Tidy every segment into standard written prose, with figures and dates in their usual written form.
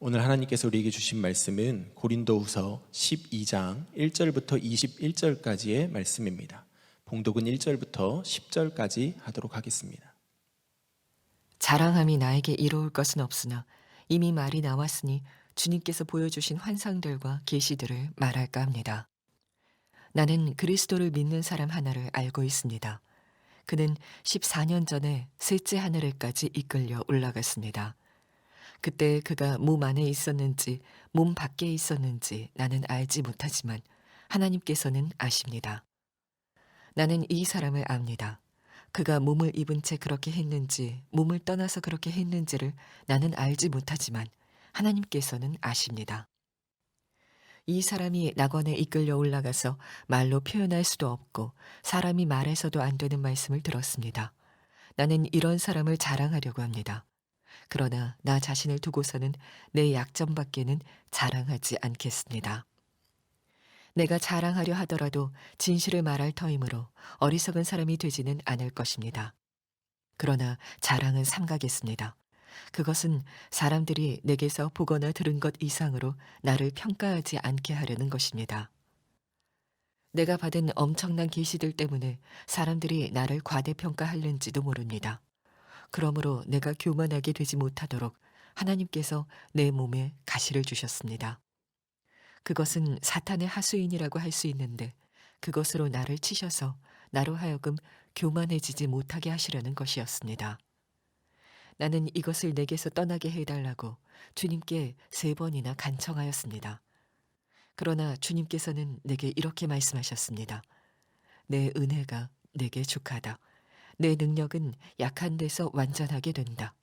오늘 하나님께서 우리에게 주신 말씀은 고린도후서 12장 1절부터 21절까지의 말씀입니다. 봉독은 1절부터 10절까지 하도록 하겠습니다. 자랑함이 나에게 이로울 것은 없으나 이미 말이 나왔으니 주님께서 보여주신 환상들과 계시들을 말할까 합니다. 나는 그리스도를 믿는 사람 하나를 알고 있습니다. 그는 14년 전에 셋째 하늘에까지 이끌려 올라갔습니다. 그때 그가 몸 안에 있었는지 몸 밖에 있었는지 나는 알지 못하지만 하나님께서는 아십니다. 나는 이 사람을 압니다. 그가 몸을 입은 채 그렇게 했는지 몸을 떠나서 그렇게 했는지를 나는 알지 못하지만 하나님께서는 아십니다. 이 사람이 낙원에 이끌려 올라가서 말로 표현할 수도 없고 사람이 말해서도 안 되는 말씀을 들었습니다. 나는 이런 사람을 자랑하려고 합니다. 그러나 나 자신을 두고서는 내 약점밖에는 자랑하지 않겠습니다. 내가 자랑하려 하더라도 진실을 말할 터이므로 어리석은 사람이 되지는 않을 것입니다. 그러나 자랑은 삼가겠습니다. 그것은 사람들이 내게서 보거나 들은 것 이상으로 나를 평가하지 않게 하려는 것입니다. 내가 받은 엄청난 계시들 때문에 사람들이 나를 과대평가하는지도 모릅니다. 그러므로 내가 교만하게 되지 못하도록 하나님께서 내 몸에 가시를 주셨습니다. 그것은 사탄의 하수인이라고 할 수 있는데 그것으로 나를 치셔서 나로 하여금 교만해지지 못하게 하시려는 것이었습니다. 나는 이것을 내게서 떠나게 해달라고 주님께 3번이나 간청하였습니다. 그러나 주님께서는 내게 이렇게 말씀하셨습니다. 내 은혜가 내게 족하다. 내 능력은 약한 데서 완전하게 된다.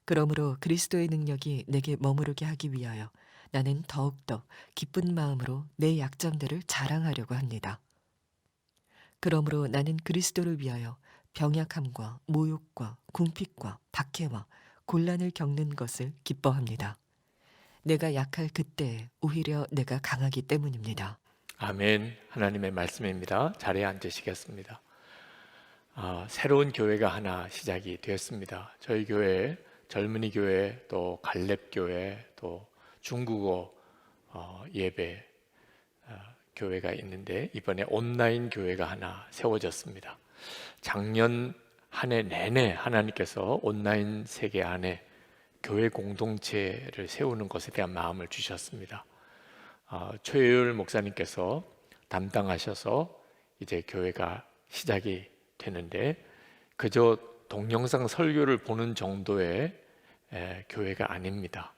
그러므로 그리스도의 능력이 내게 머무르게 하기 위하여 나는 더욱더 기쁜 마음으로 내 약점들을 자랑하려고 합니다. 그러므로 나는 그리스도를 위하여 병약함과 모욕과 궁핍과 박해와 곤란을 겪는 것을 기뻐합니다. 내가 약할 그때에 오히려 내가 강하기 때문입니다. 아멘. 하나님의 말씀입니다. 자리에 앉으시겠습니다. 새로운 교회가 하나 시작이 되었습니다. 저희 교회, 젊은이 교회, 또 갈렙 교회, 또 중국어 예배 교회가 있는데 이번에 온라인 교회가 하나 세워졌습니다. 작년 한 해 내내 하나님께서 온라인 세계 안에 교회 공동체를 세우는 것에 대한 마음을 주셨습니다. 최효율 목사님께서 담당하셔서 이제 교회가 시작이 되는데 그저 동영상 설교를 보는 정도의 교회가 아닙니다.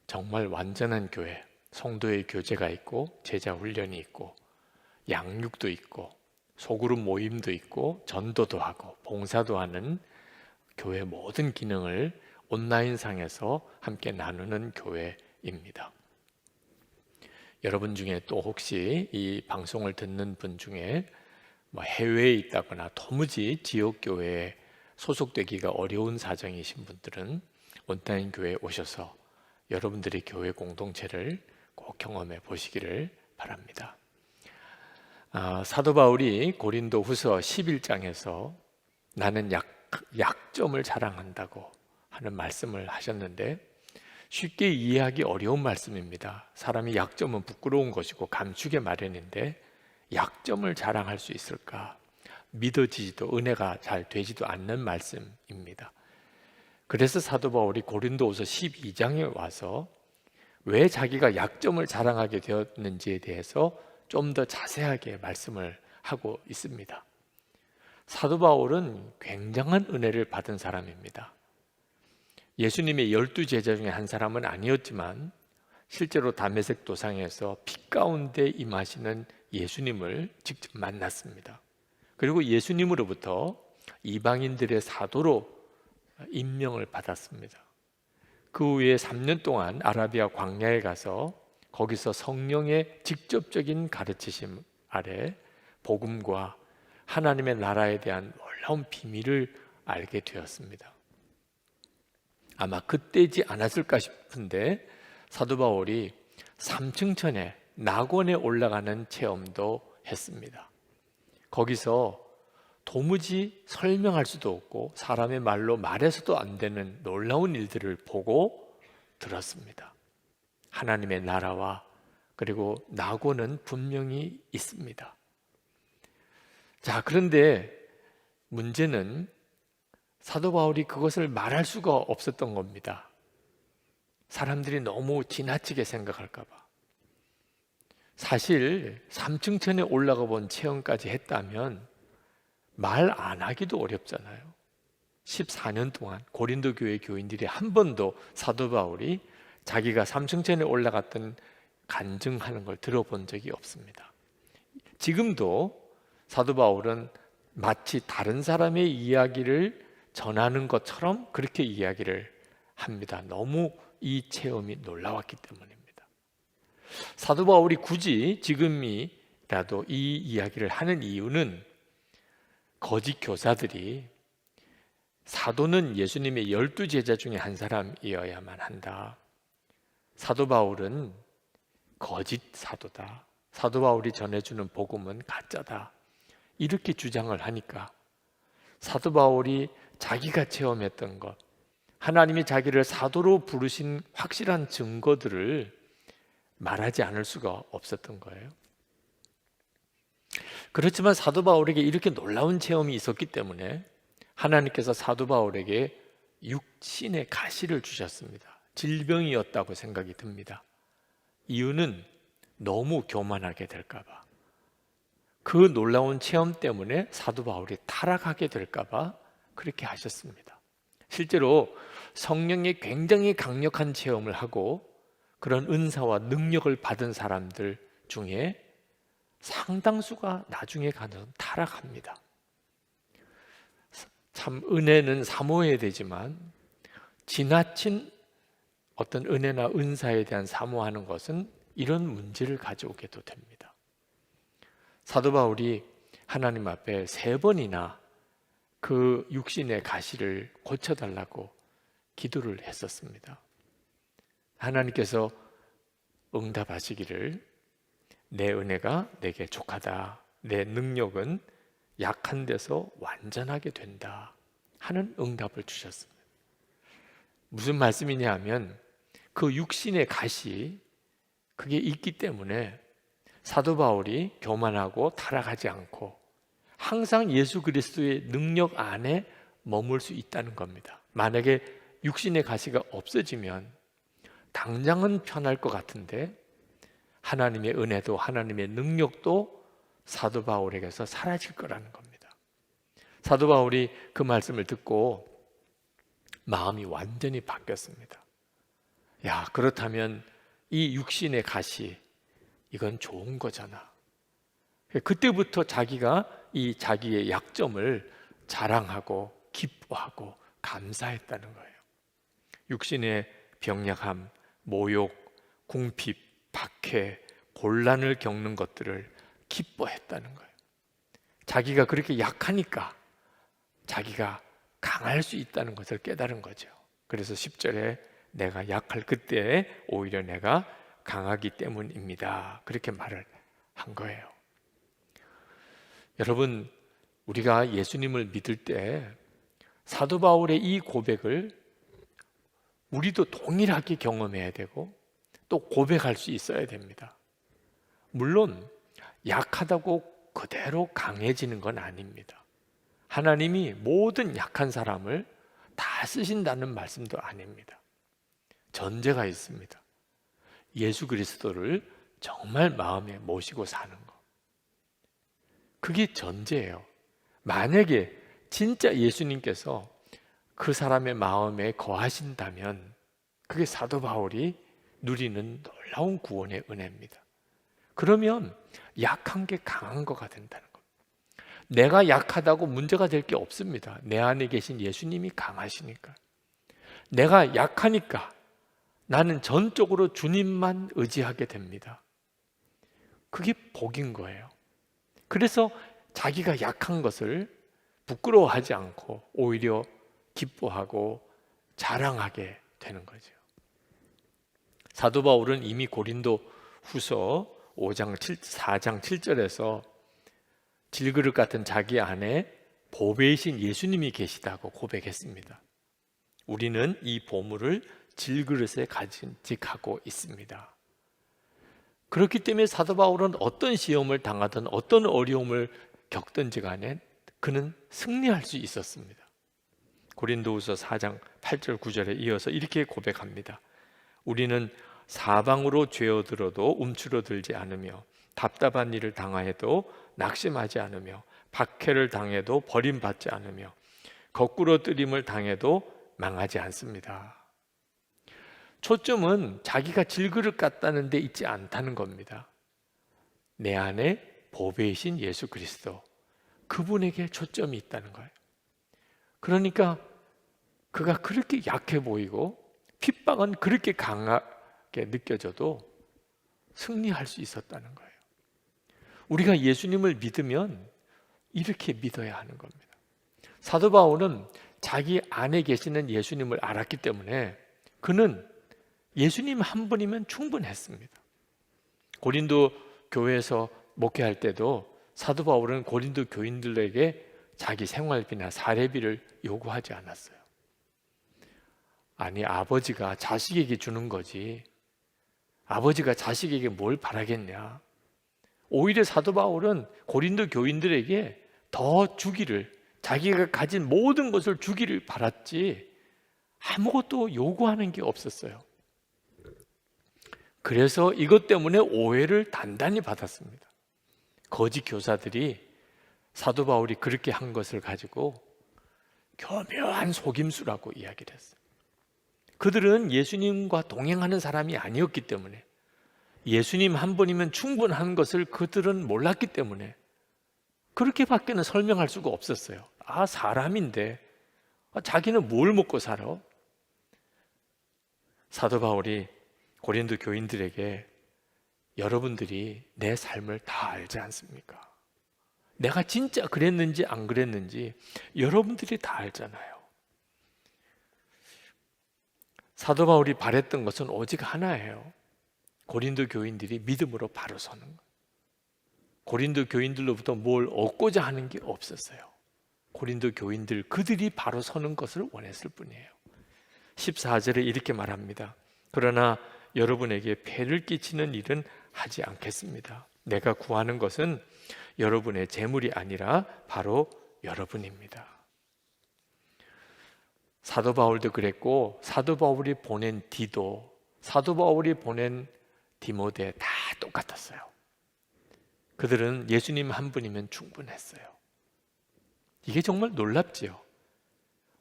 정말 완전한 교회, 성도의 교제가 있고 제자 훈련이 있고 양육도 있고 소그룹 모임도 있고 전도도 하고 봉사도 하는 교회 모든 기능을 온라인상에서 함께 나누는 교회입니다. 여러분 중에 또 혹시 이 방송을 듣는 분 중에 해외에 있다거나 도무지 지역교회에 소속되기가 어려운 사정이신 분들은 온라인 교회에 오셔서 여러분들의 교회 공동체를 꼭 경험해 보시기를 바랍니다. 사도 바울이 고린도 후서 11장에서 나는 약점을 자랑한다고 하는 말씀을 하셨는데 쉽게 이해하기 어려운 말씀입니다. 사람이 약점은 부끄러운 것이고 감추기 마련인데 약점을 자랑할 수 있을까? 믿어지지도 은혜가 잘 되지도 않는 말씀입니다. 그래서 사도 바울이 고린도후서 12장에 와서 왜 자기가 약점을 자랑하게 되었는지에 대해서 좀 더 자세하게 말씀을 하고 있습니다. 사도 바울은 굉장한 은혜를 받은 사람입니다. 예수님의 12제자 중에 한 사람은 아니었지만 실제로 다메섹 도상에서 빛 가운데 임하시는 예수님을 직접 만났습니다. 그리고 예수님으로부터 이방인들의 사도로 임명을 받았습니다. 그 후에 3년 동안 아라비아 광야에 가서 거기서 성령의 직접적인 가르치심 아래 복음과 하나님의 나라에 대한 놀라운 비밀을 알게 되었습니다. 아마 그때지 않았을까 싶은데 사도 바울이 3층천에 낙원에 올라가는 체험도 했습니다. 거기서 도무지 설명할 수도 없고 사람의 말로 말해서도 안 되는 놀라운 일들을 보고 들었습니다. 하나님의 나라와 그리고 낙원은 분명히 있습니다. 자, 그런데 문제는 사도 바울이 그것을 말할 수가 없었던 겁니다. 사람들이 너무 지나치게 생각할까 봐. 사실 3층천에 올라가 본 체험까지 했다면 말 안 하기도 어렵잖아요. 14년 동안 고린도 교회 교인들이 한 번도 사도 바울이 자기가 3층천에 올라갔던 간증하는 걸 들어본 적이 없습니다. 지금도 사도 바울은 마치 다른 사람의 이야기를 전하는 것처럼 그렇게 이야기를 합니다. 너무 이 체험이 놀라웠기 때문입니다. 사도 바울이 굳이 지금이라도 이 이야기를 하는 이유는 거짓 교사들이 사도는 예수님의 12제자 중에 한 사람이어야만 한다. 사도 바울은 거짓 사도다. 사도 바울이 전해주는 복음은 가짜다. 이렇게 주장을 하니까 사도 바울이 자기가 체험했던 것, 하나님이 자기를 사도로 부르신 확실한 증거들을 말하지 않을 수가 없었던 거예요. 그렇지만 사도 바울에게 이렇게 놀라운 체험이 있었기 때문에 하나님께서 사도 바울에게 육신의 가시를 주셨습니다. 질병이었다고 생각이 듭니다. 이유는 너무 교만하게 될까 봐. 그 놀라운 체험 때문에 사도 바울이 타락하게 될까 봐 그렇게 하셨습니다. 실제로 성령의 굉장히 강력한 체험을 하고 그런 은사와 능력을 받은 사람들 중에 상당수가 나중에 가서 타락합니다. 참 은혜는 사모해야 되지만 지나친 어떤 은혜나 은사에 대한 사모하는 것은 이런 문제를 가져오게도 됩니다. 사도 바울이 하나님 앞에 3번이나 그 육신의 가시를 고쳐달라고 기도를 했었습니다. 하나님께서 응답하시기를 내 은혜가 내게 족하다. 내 능력은 약한 데서 완전하게 된다. 하는 응답을 주셨습니다. 무슨 말씀이냐 하면 그 육신의 가시 그게 있기 때문에 사도 바울이 교만하고 타락하지 않고 항상 예수 그리스도의 능력 안에 머물 수 있다는 겁니다. 만약에 육신의 가시가 없어지면 당장은 편할 것 같은데 하나님의 은혜도 하나님의 능력도 사도 바울에게서 사라질 거라는 겁니다. 사도 바울이 그 말씀을 듣고 마음이 완전히 바뀌었습니다. 야, 그렇다면 이 육신의 가시 이건 좋은 거잖아. 그때부터 자기가 이 자기의 약점을 자랑하고 기뻐하고 감사했다는 거예요. 육신의 병약함, 모욕, 궁핍, 박해, 곤란을 겪는 것들을 기뻐했다는 거예요. 자기가 그렇게 약하니까 자기가 강할 수 있다는 것을 깨달은 거죠. 그래서 10절에 내가 약할 그때에 오히려 내가 강하기 때문입니다. 그렇게 말을 한 거예요. 여러분, 우리가 예수님을 믿을 때 사도 바울의 이 고백을 우리도 동일하게 경험해야 되고 또 고백할 수 있어야 됩니다. 물론 약하다고 그대로 강해지는 건 아닙니다. 하나님이 모든 약한 사람을 다 쓰신다는 말씀도 아닙니다. 전제가 있습니다. 예수 그리스도를 정말 마음에 모시고 사는 것. 그게 전제예요. 만약에 진짜 예수님께서 그 사람의 마음에 거하신다면 그게 사도 바울이 누리는 놀라운 구원의 은혜입니다. 그러면 약한 게 강한 거가 된다는 겁니다. 내가 약하다고 문제가 될 게 없습니다. 내 안에 계신 예수님이 강하시니까. 내가 약하니까 나는 전적으로 주님만 의지하게 됩니다. 그게 복인 거예요. 그래서 자기가 약한 것을 부끄러워하지 않고 오히려 기뻐하고 자랑하게 되는 거죠. 사도 바울은 이미 고린도 후서 4장 7절에서 질그릇 같은 자기 안에 보배이신 예수님이 계시다고 고백했습니다. 우리는 이 보물을 질그릇에 간직하고 있습니다. 그렇기 때문에 사도 바울은 어떤 시험을 당하든 어떤 어려움을 겪든지 간에 그는 승리할 수 있었습니다. 고린도후서 4장 8절 9절에 이어서 이렇게 고백합니다. 우리는 사방으로 죄어들어도 움츠러들지 않으며 답답한 일을 당하여도 낙심하지 않으며 박해를 당해도 버림받지 않으며 거꾸로 뜨림을 당해도 망하지 않습니다. 초점은 자기가 질그릇 같다는 데 있지 않다는 겁니다. 내 안에 보배이신 예수 그리스도, 그분에게 초점이 있다는 거예요. 그러니까 그가 그렇게 약해 보이고 핍박은 그렇게 강하게 느껴져도 승리할 수 있었다는 거예요. 우리가 예수님을 믿으면 이렇게 믿어야 하는 겁니다. 사도 바울은 자기 안에 계시는 예수님을 알았기 때문에 그는 예수님 한 분이면 충분했습니다. 고린도 교회에서 목회할 때도 사도 바울은 고린도 교인들에게 자기 생활비나 사례비를 요구하지 않았어요. 아니, 아버지가 자식에게 주는 거지 아버지가 자식에게 뭘 바라겠냐. 오히려 사도 바울은 고린도 교인들에게 더 주기를, 자기가 가진 모든 것을 주기를 바랐지 아무것도 요구하는 게 없었어요. 그래서 이것 때문에 오해를 단단히 받았습니다. 거짓 교사들이 사도 바울이 그렇게 한 것을 가지고 교묘한 속임수라고 이야기를 했어요. 그들은 예수님과 동행하는 사람이 아니었기 때문에, 예수님 한 분이면 충분한 것을 그들은 몰랐기 때문에 그렇게밖에는 설명할 수가 없었어요. 아, 사람인데 자기는 뭘 먹고 살아? 사도 바울이 고린도 교인들에게 여러분들이 내 삶을 다 알지 않습니까? 내가 진짜 그랬는지 안 그랬는지 여러분들이 다 알잖아요. 사도 바울이 바랬던 것은 오직 하나예요. 고린도 교인들이 믿음으로 바로 서는 것. 고린도 교인들로부터 뭘 얻고자 하는 게 없었어요. 고린도 교인들 그들이 바로 서는 것을 원했을 뿐이에요. 14절에 이렇게 말합니다. 그러나 여러분에게 폐를 끼치는 일은 하지 않겠습니다. 내가 구하는 것은 여러분의 재물이 아니라 바로 여러분입니다. 사도 바울도 그랬고, 사도 바울이 보낸 디도, 사도 바울이 보낸 디모데 다 똑같았어요. 그들은 예수님 한 분이면 충분했어요. 이게 정말 놀랍지요.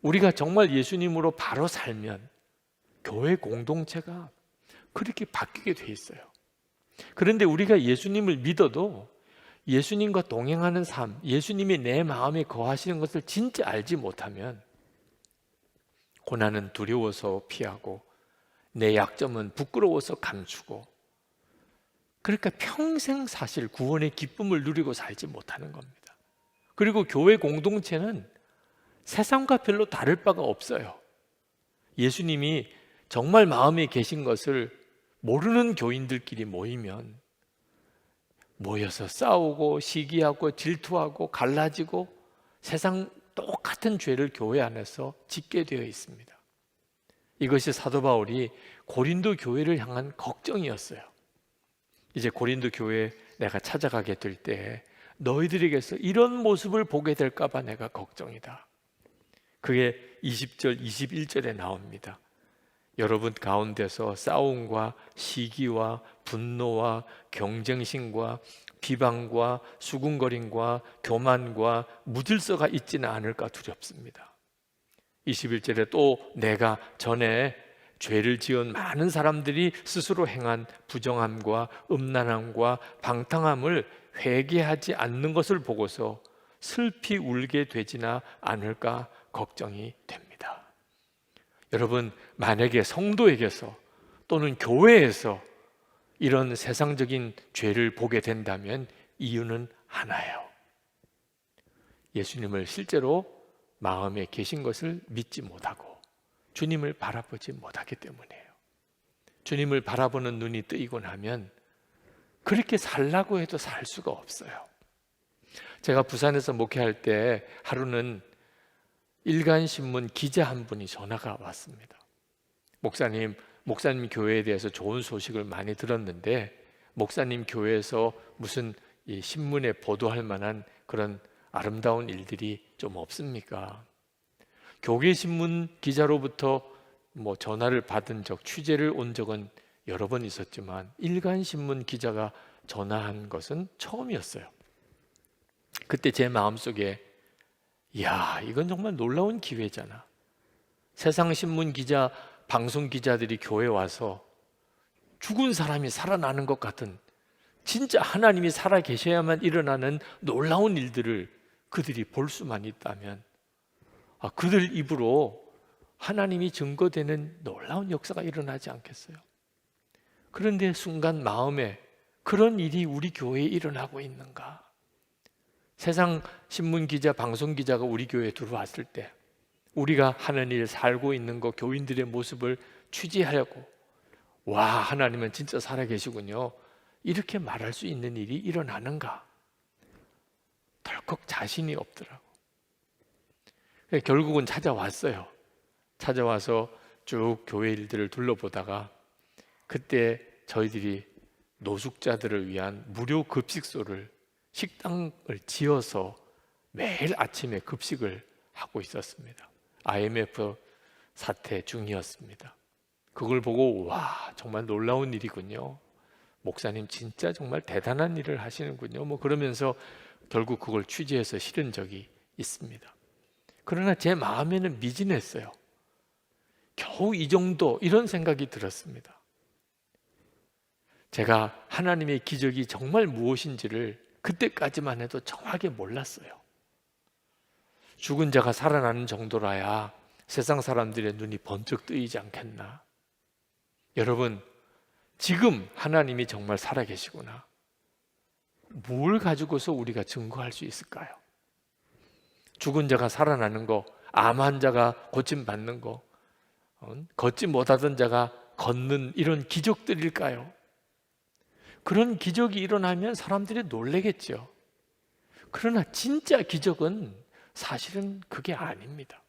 우리가 정말 예수님으로 바로 살면 교회 공동체가 그렇게 바뀌게 돼 있어요. 그런데 우리가 예수님을 믿어도 예수님과 동행하는 삶, 예수님이 내 마음에 거하시는 것을 진짜 알지 못하면 고난은 두려워서 피하고 내 약점은 부끄러워서 감추고, 그러니까 평생 사실 구원의 기쁨을 누리고 살지 못하는 겁니다. 그리고 교회 공동체는 세상과 별로 다를 바가 없어요. 예수님이 정말 마음에 계신 것을 모르는 교인들끼리 모이면 모여서 싸우고 시기하고 질투하고 갈라지고 세상 똑같은 죄를 교회 안에서 짓게 되어 있습니다. 이것이 사도 바울이 고린도 교회를 향한 걱정이었어요. 이제 고린도 교회에 내가 찾아가게 될 때 너희들에게서 이런 모습을 보게 될까 봐 내가 걱정이다. 그게 20절, 21절에 나옵니다. 여러분 가운데서 싸움과 시기와 분노와 경쟁심과 비방과 수군거림과 교만과 무질서가 있지는 않을까 두렵습니다. 21절에 또 내가 전에 죄를 지은 많은 사람들이 스스로 행한 부정함과 음란함과 방탕함을 회개하지 않는 것을 보고서 슬피 울게 되지나 않을까 걱정이 됩니다. 여러분, 만약에 성도에게서 또는 교회에서 이런 세상적인 죄를 보게 된다면 이유는 하나예요. 예수님을 실제로 마음에 계신 것을 믿지 못하고 주님을 바라보지 못하기 때문이에요. 주님을 바라보는 눈이 뜨이고 나면 그렇게 살라고 해도 살 수가 없어요. 제가 부산에서 목회할 때 하루는 일간신문 기자 한 분이 전화가 왔습니다. 목사님 교회에 대해서 좋은 소식을 많이 들었는데 목사님 교회에서 무슨 이 신문에 보도할 만한 그런 아름다운 일들이 좀 없습니까? 교계신문 기자로부터 전화를 받은 적, 취재를 온 적은 여러 번 있었지만 일간신문 기자가 전화한 것은 처음이었어요. 그때 제 마음속에 이야, 이건 정말 놀라운 기회잖아. 세상 신문 기자, 방송 기자들이 교회에 와서 죽은 사람이 살아나는 것 같은, 진짜 하나님이 살아 계셔야만 일어나는 놀라운 일들을 그들이 볼 수만 있다면 그들 입으로 하나님이 증거되는 놀라운 역사가 일어나지 않겠어요? 그런데 순간 마음에 그런 일이 우리 교회에 일어나고 있는가? 세상 신문 기자, 방송 기자가 우리 교회에 들어왔을 때 우리가 하는 일, 살고 있는 것, 교인들의 모습을 취재하려고 와, 하나님은 진짜 살아계시군요, 이렇게 말할 수 있는 일이 일어나는가? 덜컥 자신이 없더라고. 결국은 찾아왔어요. 찾아와서 쭉 교회 일들을 둘러보다가 그때 저희들이 노숙자들을 위한 무료 급식소를, 식당을 지어서 매일 아침에 급식을 하고 있었습니다. IMF 사태 중이었습니다. 그걸 보고 와, 정말 놀라운 일이군요, 목사님 진짜 정말 대단한 일을 하시는군요, 그러면서 결국 그걸 취재해서 실은 적이 있습니다. 그러나 제 마음에는 미진했어요. 겨우 이 정도, 이런 생각이 들었습니다. 제가 하나님의 기적이 정말 무엇인지를 그때까지만 해도 정확히 몰랐어요. 죽은 자가 살아나는 정도라야 세상 사람들의 눈이 번쩍 뜨이지 않겠나. 여러분, 지금 하나님이 정말 살아계시구나, 뭘 가지고서 우리가 증거할 수 있을까요? 죽은 자가 살아나는 거, 암 환자가 고침받는 거, 걷지 못하던 자가 걷는 이런 기적들일까요? 그런 기적이 일어나면 사람들이 놀라겠죠. 그러나 진짜 기적은 사실은 그게 아닙니다.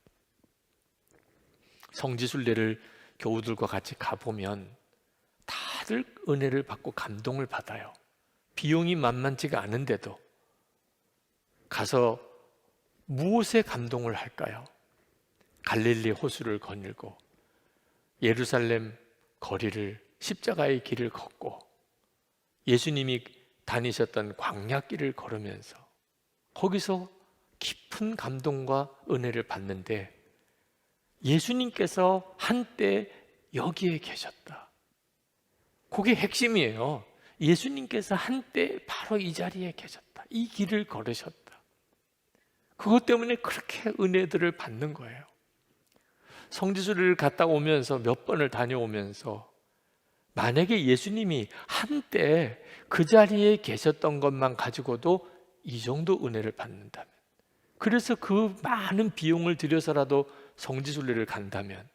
성지순례를 교우들과 같이 가보면 다들 은혜를 받고 감동을 받아요. 비용이 만만치가 않은데도 가서 무엇에 감동을 할까요? 갈릴리 호수를 거닐고 예루살렘 거리를, 십자가의 길을 걷고 예수님이 다니셨던 광야길을 걸으면서 거기서 깊은 감동과 은혜를 받는데 예수님께서 한때 여기에 계셨다. 그게 핵심이에요. 예수님께서 한때 바로 이 자리에 계셨다. 이 길을 걸으셨다. 그것 때문에 그렇게 은혜들을 받는 거예요. 성지순례를 갔다 오면서, 몇 번을 다녀오면서 만약에 예수님이 한때 그 자리에 계셨던 것만 가지고도 이 정도 은혜를 받는다면, 그래서 그 많은 비용을 들여서라도 성지순례를 간다면,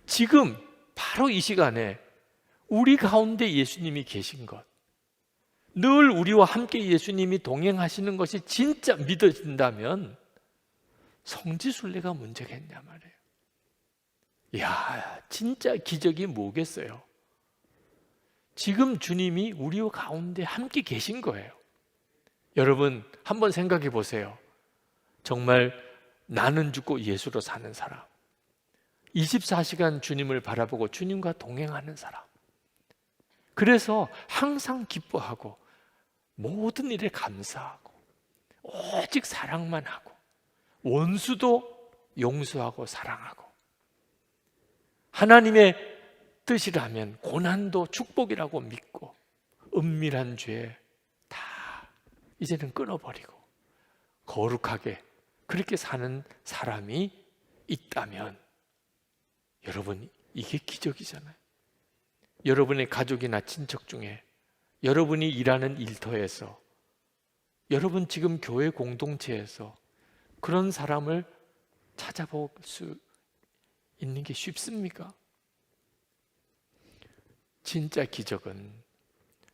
지금 바로 이 시간에 우리 가운데 예수님이 계신 것, 늘 우리와 함께 예수님이 동행하시는 것이 진짜 믿어진다면 성지순례가 문제겠냐 말이에요. 이야, 진짜 기적이 뭐겠어요? 지금 주님이 우리 가운데 함께 계신 거예요. 여러분, 한번 생각해 보세요. 정말 나는 죽고 예수로 사는 사람, 24시간 주님을 바라보고 주님과 동행하는 사람, 그래서 항상 기뻐하고 모든 일에 감사하고 오직 사랑만 하고 원수도 용서하고 사랑하고, 하나님의 뜻이라면 고난도 축복이라고 믿고 은밀한 죄 다 이제는 끊어버리고 거룩하게 그렇게 사는 사람이 있다면, 여러분, 이게 기적이잖아요. 여러분의 가족이나 친척 중에, 여러분이 일하는 일터에서, 여러분 지금 교회 공동체에서 그런 사람을 찾아볼 수 있는 게 쉽습니까? 진짜 기적은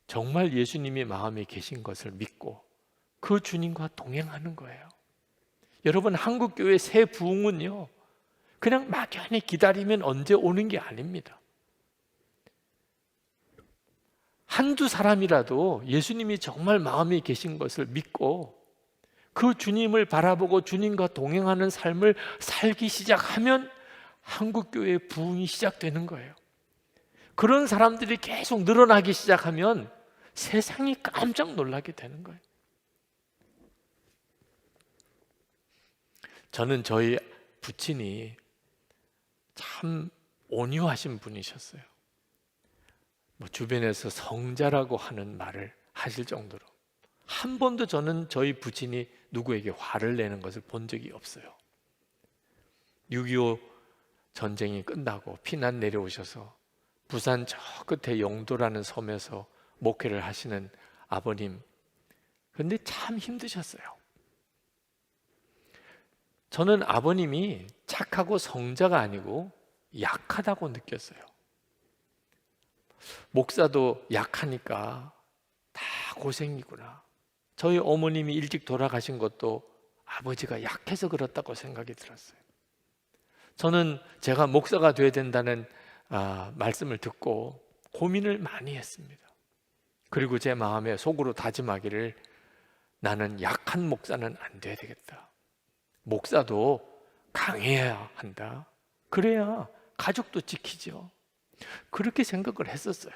정말 예수님이 마음에 계신 것을 믿고 그 주님과 동행하는 거예요. 여러분, 한국교회 새 부흥은요, 그냥 막연히 기다리면 언제 오는 게 아닙니다. 한두 사람이라도 예수님이 정말 마음에 계신 것을 믿고 그 주님을 바라보고 주님과 동행하는 삶을 살기 시작하면 한국교회의 부흥이 시작되는 거예요. 그런 사람들이 계속 늘어나기 시작하면 세상이 깜짝 놀라게 되는 거예요. 저는 저희 부친이 참 온유하신 분이셨어요. 주변에서 성자라고 하는 말을 하실 정도로 한 번도 저는 저희 부친이 누구에게 화를 내는 것을 본 적이 없어요. 6.25 전쟁이 끝나고 피난 내려오셔서 부산 저 끝에 영도라는 섬에서 목회를 하시는 아버님, 근데 참 힘드셨어요. 저는 아버님이 착하고 성자가 아니고 약하다고 느꼈어요. 목사도 약하니까 다 고생이구나. 저희 어머님이 일찍 돌아가신 것도 아버지가 약해서 그렇다고 생각이 들었어요. 저는 제가 목사가 돼야 된다는 말씀을 듣고 고민을 많이 했습니다. 그리고 제 마음에 속으로 다짐하기를 나는 약한 목사는 안 돼야 되겠다. 목사도 강해야 한다. 그래야 가족도 지키죠. 그렇게 생각을 했었어요.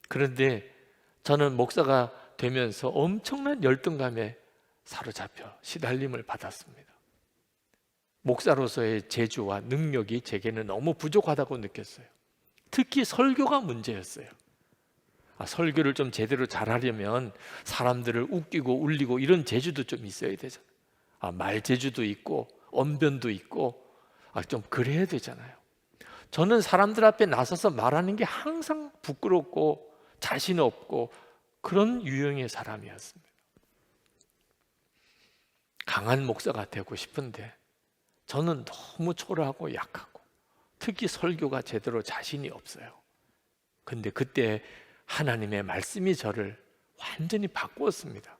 그런데 저는 목사가 되면서 엄청난 열등감에 사로잡혀 시달림을 받았습니다. 목사로서의 재주와 능력이 제게는 너무 부족하다고 느꼈어요. 특히 설교가 문제였어요. 설교를 좀 제대로 잘하려면 사람들을 웃기고 울리고 이런 재주도 좀 있어야 되잖아요. 말 재주도 있고 언변도 있고 좀 그래야 되잖아요. 저는 사람들 앞에 나서서 말하는 게 항상 부끄럽고 자신 없고 그런 유형의 사람이었습니다. 강한 목사가 되고 싶은데 저는 너무 초라하고 약하고 특히 설교가 제대로 자신이 없어요. 근데 그때 하나님의 말씀이 저를 완전히 바꾸었습니다.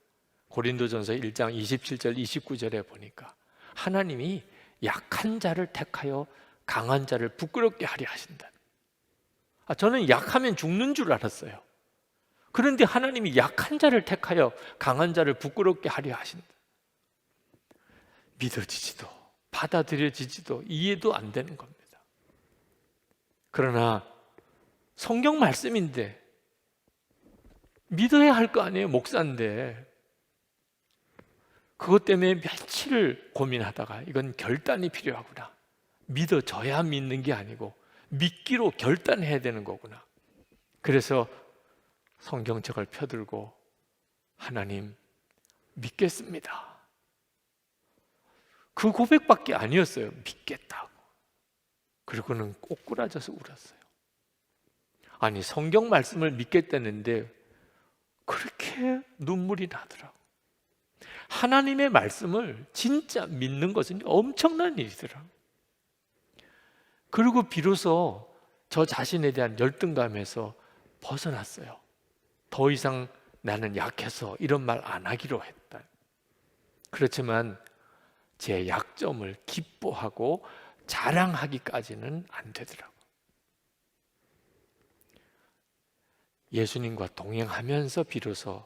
고린도전서 1장 27절 29절에 보니까 하나님이 약한 자를 택하여 강한 자를 부끄럽게 하려 하신다. 저는 약하면 죽는 줄 알았어요. 그런데 하나님이 약한 자를 택하여 강한 자를 부끄럽게 하려 하신다. 믿어지지도 받아들여지지도 이해도 안 되는 겁니다. 그러나 성경 말씀인데 믿어야 할 거 아니에요. 목사인데. 그것 때문에 며칠을 고민하다가 이건 결단이 필요하구나. 믿어져야 믿는 게 아니고 믿기로 결단해야 되는 거구나. 그래서 성경책을 펴들고 하나님 믿겠습니다. 그 고백밖에 아니었어요. 믿겠다고. 그리고는 꼬꾸라져서 울었어요. 아니 성경 말씀을 믿겠다는데 그렇게 눈물이 나더라고. 하나님의 말씀을 진짜 믿는 것은 엄청난 일이더라고. 그리고 비로소 저 자신에 대한 열등감에서 벗어났어요. 더 이상 나는 약해서 이런 말 안 하기로 했다. 그렇지만 제 약점을 기뻐하고 자랑하기까지는 안 되더라고. 예수님과 동행하면서 비로소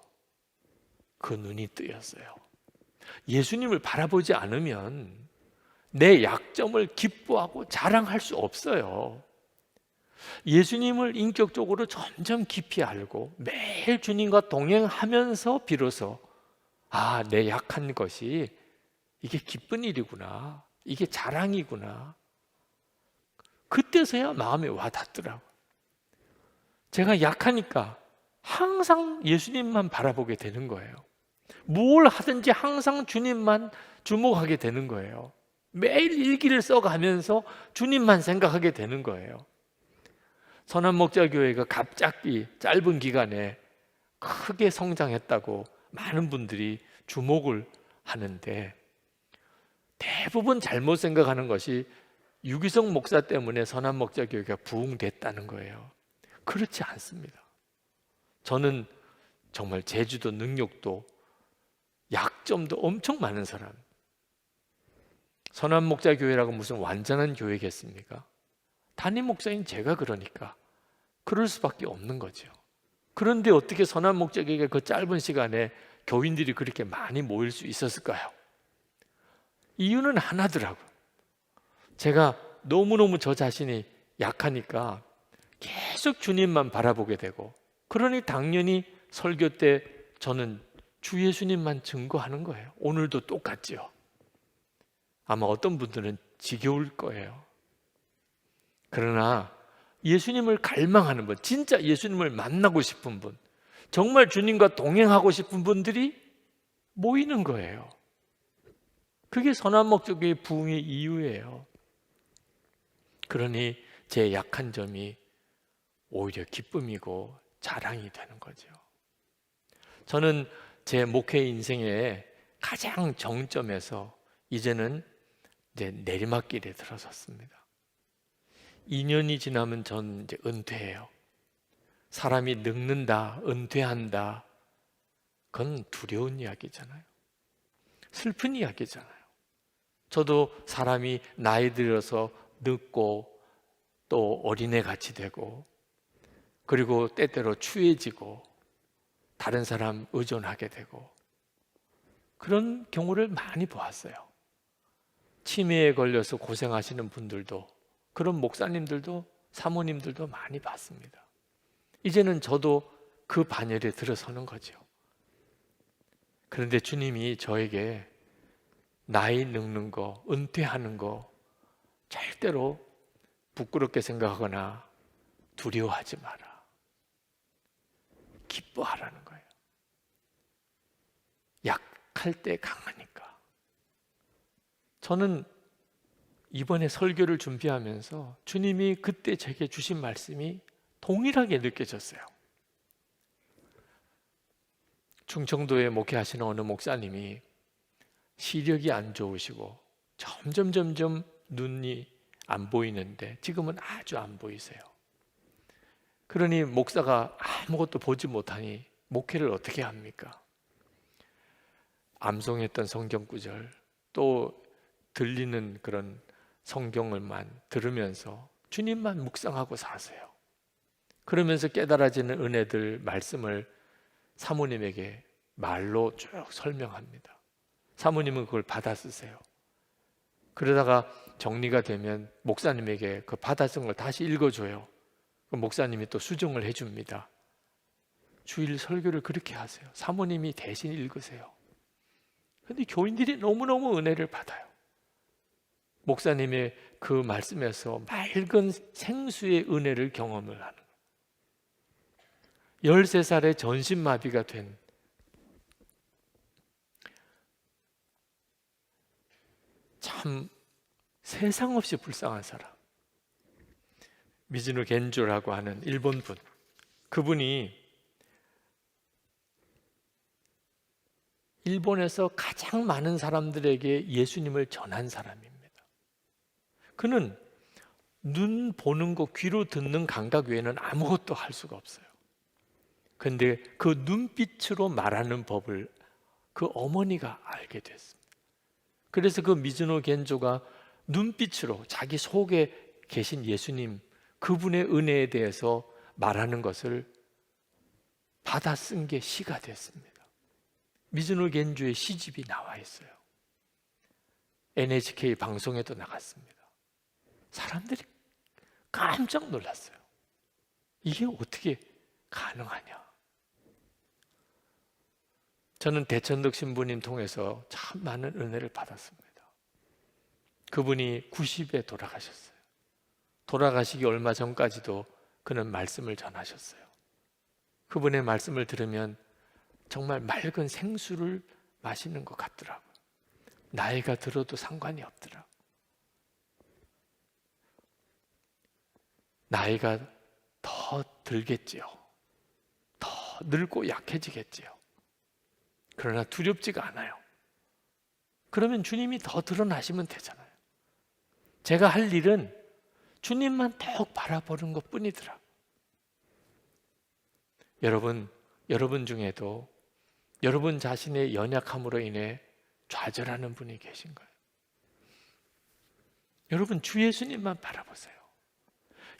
그 눈이 뜨였어요. 예수님을 바라보지 않으면 내 약점을 기뻐하고 자랑할 수 없어요. 예수님을 인격적으로 점점 깊이 알고 매일 주님과 동행하면서 비로소 내 약한 것이 이게 기쁜 일이구나. 이게 자랑이구나. 그때서야 마음에 와닿더라고요. 제가 약하니까 항상 예수님만 바라보게 되는 거예요. 뭘 하든지 항상 주님만 주목하게 되는 거예요. 매일 일기를 써가면서 주님만 생각하게 되는 거예요. 선한목자교회가 갑자기 짧은 기간에 크게 성장했다고 많은 분들이 주목을 하는데 대부분 잘못 생각하는 것이 유기성 목사 때문에 선한목자교회가 부흥됐다는 거예요. 그렇지 않습니다. 저는 정말 재주도 능력도 약점도 엄청 많은 사람. 선한 목자 교회라고 무슨 완전한 교회겠습니까? 담임 목사인 제가 그러니까 그럴 수밖에 없는 거죠. 그런데 어떻게 선한 목자 교회가 그 짧은 시간에 교인들이 그렇게 많이 모일 수 있었을까요? 이유는 하나더라고요. 제가 너무너무 저 자신이 약하니까 계속 주님만 바라보게 되고, 그러니 당연히 설교 때 저는 주 예수님만 증거하는 거예요. 오늘도 똑같지요. 아마 어떤 분들은 지겨울 거예요. 그러나 예수님을 갈망하는 분, 진짜 예수님을 만나고 싶은 분, 정말 주님과 동행하고 싶은 분들이 모이는 거예요. 그게 선한 목적의 부흥의 이유예요. 그러니 제 약한 점이 오히려 기쁨이고 자랑이 되는 거죠. 저는 제 목회 인생의 가장 정점에서 이제는 이제 내리막길에 들어섰습니다. 2년이 지나면 전 이제 은퇴해요. 사람이 늙는다, 은퇴한다, 그건 두려운 이야기잖아요. 슬픈 이야기잖아요. 저도 사람이 나이 들어서 늙고 또 어린애 같이 되고, 그리고 때때로 추해지고 다른 사람 의존하게 되고, 그런 경우를 많이 보았어요. 치매에 걸려서 고생하시는 분들도, 그런 목사님들도 사모님들도 많이 봤습니다. 이제는 저도 그 반열에 들어서는 거죠. 그런데 주님이 저에게 나이 늙는 거, 은퇴하는 거 절대로 부끄럽게 생각하거나 두려워하지 마라. 기뻐하라는 거예요. 약할 때 강하니까. 저는 이번에 설교를 준비하면서 주님이 그때 제게 주신 말씀이 동일하게 느껴졌어요. 충청도에 목회하시는 어느 목사님이 시력이 안 좋으시고 점점 눈이 안 보이는데 지금은 아주 안 보이세요. 그러니 목사가 아무것도 보지 못하니 목회를 어떻게 합니까? 암송했던 성경 구절, 또 들리는 그런 성경을만 들으면서 주님만 묵상하고 사세요. 그러면서 깨달아지는 은혜들, 말씀을 사모님에게 말로 쭉 설명합니다. 사모님은 그걸 받아 쓰세요. 그러다가 정리가 되면 목사님에게 그 받아 쓴 걸 다시 읽어줘요. 그럼 목사님이 또 수정을 해줍니다. 주일 설교를 그렇게 하세요. 사모님이 대신 읽으세요. 그런데 교인들이 너무너무 은혜를 받아요. 목사님의 그 말씀에서 맑은 생수의 은혜를 경험을 하는 거예요. 13살에 전신마비가 된 참 세상 없이 불쌍한 사람, 미즈노 겐조라고 하는 일본 분, 그분이 일본에서 가장 많은 사람들에게 예수님을 전한 사람입니다. 그는 눈 보는 거, 귀로 듣는 감각 외에는 아무것도 할 수가 없어요. 그런데 그 눈빛으로 말하는 법을 그 어머니가 알게 됐습니다. 그래서 그 미즈노 겐조가 눈빛으로 자기 속에 계신 예수님, 그분의 은혜에 대해서 말하는 것을 받아 쓴 게 시가 됐습니다. 미즈노 겐조의 시집이 나와 있어요. NHK 방송에도 나갔습니다. 사람들이 깜짝 놀랐어요. 이게 어떻게 가능하냐? 저는 대천덕 신부님 통해서 참 많은 은혜를 받았습니다. 그분이 90에 돌아가셨어요. 돌아가시기 얼마 전까지도 그는 말씀을 전하셨어요. 그분의 말씀을 들으면 정말 맑은 생수를 마시는 것 같더라고요. 나이가 들어도 상관이 없더라. 나이가 더 들겠지요. 더 늙고 약해지겠지요. 그러나 두렵지가 않아요. 그러면 주님이 더 드러나시면 되잖아요. 제가 할 일은 주님만 더욱 바라보는 것 뿐이더라. 여러분 중에도 여러분 자신의 연약함으로 인해 좌절하는 분이 계신가요? 여러분, 주 예수님만 바라보세요.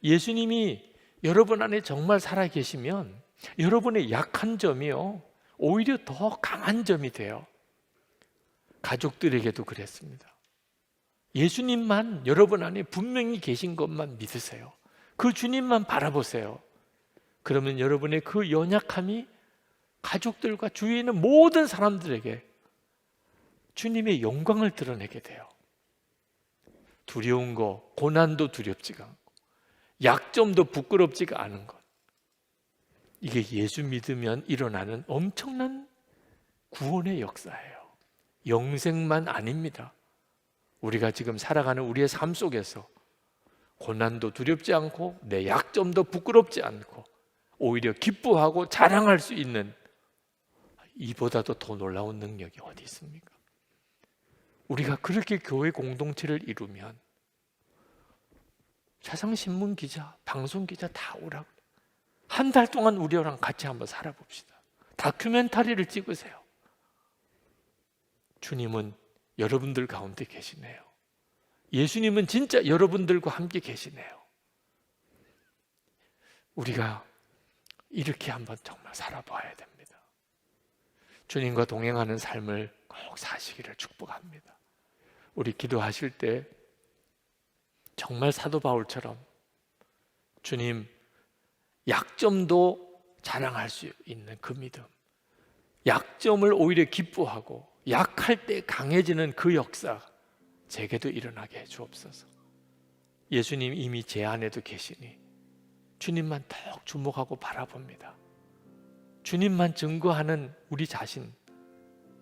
예수님이 여러분 안에 정말 살아계시면 여러분의 약한 점이요, 오히려 더 강한 점이 돼요. 가족들에게도 그랬습니다. 예수님만 여러분 안에 분명히 계신 것만 믿으세요. 그 주님만 바라보세요. 그러면 여러분의 그 연약함이 가족들과 주위에 있는 모든 사람들에게 주님의 영광을 드러내게 돼요. 두려운 거, 고난도 두렵지가 않고 약점도 부끄럽지가 않은 것, 이게 예수 믿으면 일어나는 엄청난 구원의 역사예요. 영생만 아닙니다. 우리가 지금 살아가는 우리의 삶 속에서 고난도 두렵지 않고 내 약점도 부끄럽지 않고 오히려 기뻐하고 자랑할 수 있는, 이보다도 더 놀라운 능력이 어디 있습니까? 우리가 그렇게 교회 공동체를 이루면 세상신문 기자, 방송 기자 다 오라고, 한 달 동안 우리랑 같이 한번 살아봅시다. 다큐멘터리를 찍으세요. 주님은 여러분들 가운데 계시네요. 예수님은 진짜 여러분들과 함께 계시네요. 우리가 이렇게 한번 정말 살아봐야 됩니다. 주님과 동행하는 삶을 꼭 사시기를 축복합니다. 우리 기도하실 때 정말 사도 바울처럼 주님, 약점도 자랑할 수 있는 그 믿음, 약점을 오히려 기뻐하고 약할 때 강해지는 그 역사 제게도 일어나게 해 주옵소서. 예수님 이미 제 안에도 계시니 주님만 더욱 주목하고 바라봅니다. 주님만 증거하는 우리 자신,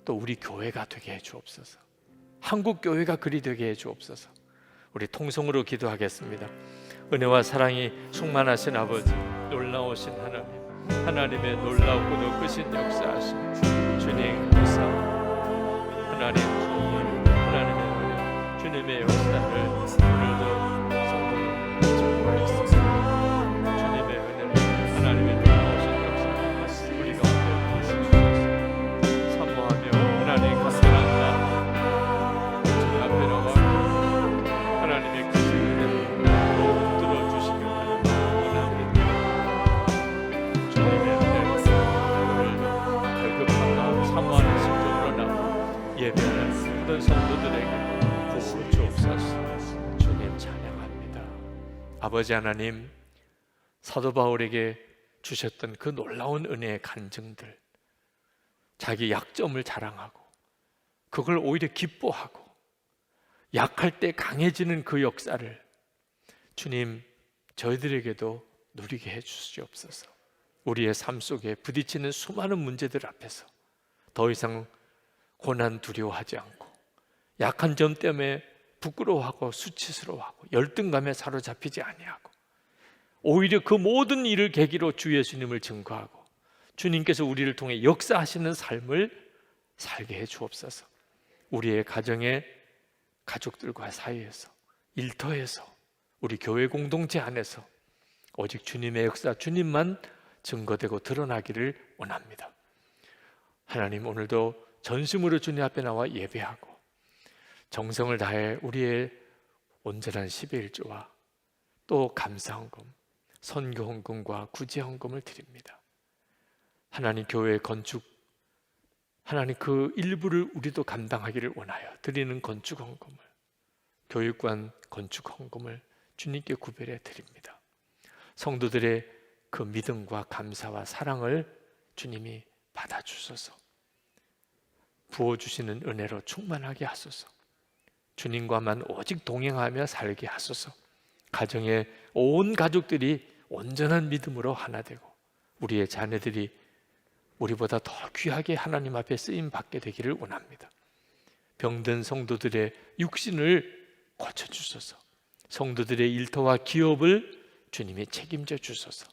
또 우리 교회가 되게 해 주옵소서. 한국 교회가 그리 되게 해 주옵소서. 우리 통성으로 기도하겠습니다. 은혜와 사랑이 충만하신 아버지, 놀라우신 하나님, 하나님의 놀라우고도 크신 역사하신 주님 감사합니다. 하나님 주님, 하나님의 은혜, 주님의 역사를 오늘도 성도를 증거했습니다. 주님의 은혜를, 하나님의 놀라우신 역사를 우리 가운데 보시옵소서. 사모하며 하나님 감사합니다. 주님 앞에 나와 하나님의 크신 은혜를 더욱 들어주시길 원합니다. 주님의 은혜를 오늘도 갈급한 마음, 사모하는 심정으로 나와 예배하는 모든 성도들에게 부어 주옵소서. 주님 찬양합니다. 아버지 하나님, 사도 바울에게 주셨던 그 놀라운 은혜의 간증들, 자기 약점을 자랑하고 그걸 오히려 기뻐하고 약할 때 강해지는 그 역사를 주님, 저희들에게도 누리게 해 주시옵소서. 우리의 삶 속에 부딪히는 수많은 문제들 앞에서 더 이상 고난 두려워하지 않고 약한 점 때문에 부끄러워하고 수치스러워하고 열등감에 사로잡히지 아니하고 오히려 그 모든 일을 계기로 주 예수님을 증거하고 주님께서 우리를 통해 역사하시는 삶을 살게 해 주옵소서. 우리의 가정에, 가족들과 사이에서, 일터에서, 우리 교회 공동체 안에서 오직 주님의 역사, 주님만 증거되고 드러나기를 원합니다. 하나님, 오늘도 전심으로 주님 앞에 나와 예배하고 정성을 다해 우리의 온전한 11조와 또 감사헌금, 선교헌금과 구제헌금을 드립니다. 하나님, 교회 건축, 하나님 그 일부를 우리도 감당하기를 원하여 드리는 건축헌금을, 교육관 건축헌금을 주님께 구별해 드립니다. 성도들의 그 믿음과 감사와 사랑을 주님이 받아주소서. 부어주시는 은혜로 충만하게 하소서. 주님과만 오직 동행하며 살게 하소서. 가정의 온 가족들이 온전한 믿음으로 하나 되고 우리의 자녀들이 우리보다 더 귀하게 하나님 앞에 쓰임 받게 되기를 원합니다. 병든 성도들의 육신을 고쳐주소서. 성도들의 일터와 기업을 주님이 책임져 주소서.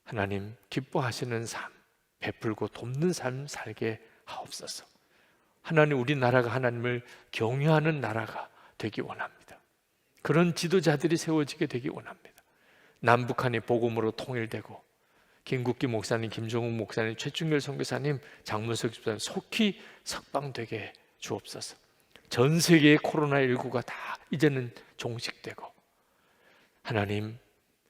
하나님, 기뻐하시는 삶, 베풀고 돕는 삶 살게 하옵소서. 하나님, 우리나라가 하나님을 경외하는 나라가 되기 원합니다. 그런 지도자들이 세워지게 되기 원합니다. 남북한이 복음으로 통일되고 김국기 목사님, 김종욱 목사님, 최충렬 선교사님, 장문석 집사님 속히 석방되게 주옵소서. 전 세계의 코로나19가 다 이제는 종식되고, 하나님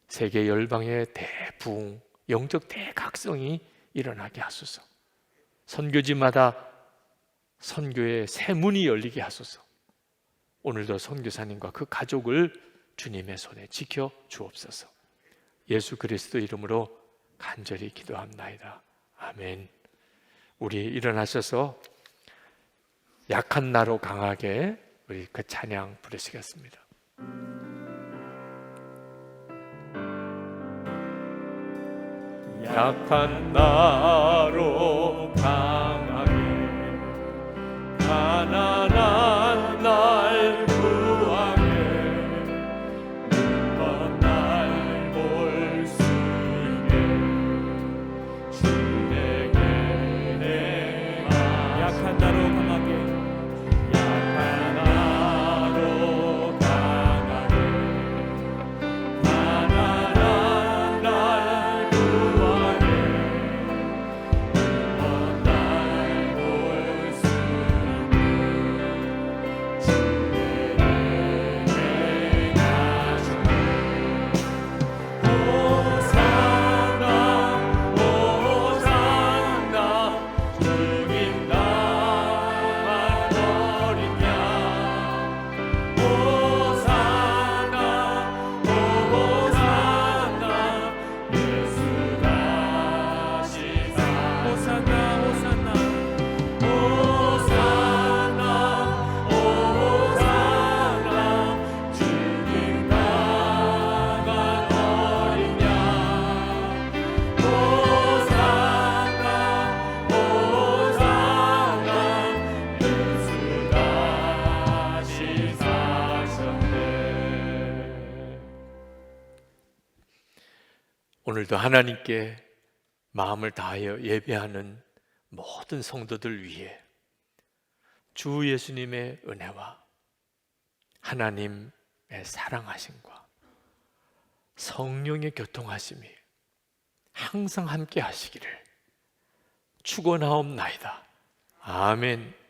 세계 열방의 대부흥, 영적 대각성이 일어나게 하소서. 선교지마다 선교의 새 문이 열리게 하소서. 오늘도 선교사님과 그 가족을 주님의 손에 지켜 주옵소서. 예수 그리스도 이름으로 간절히 기도합나이다. 아멘. 우리 일어나셔서 약한 나로 강하게 우리 그 찬양 부르시겠습니다. 약한 나로 강하게 가난한 날 구하게 눈먼 날 볼 수 있게 주에게 내가 약한 나로 강하게 약한 나로 강하게 가난한 날 구하게 눈먼 날 볼 수 오늘도 하나님께 마음을 다하여 예배하는 모든 성도들 위해 주 예수님의 은혜와 하나님의 사랑하심과 성령의 교통하심이 항상 함께 하시기를 축원하옵나이다. 아멘.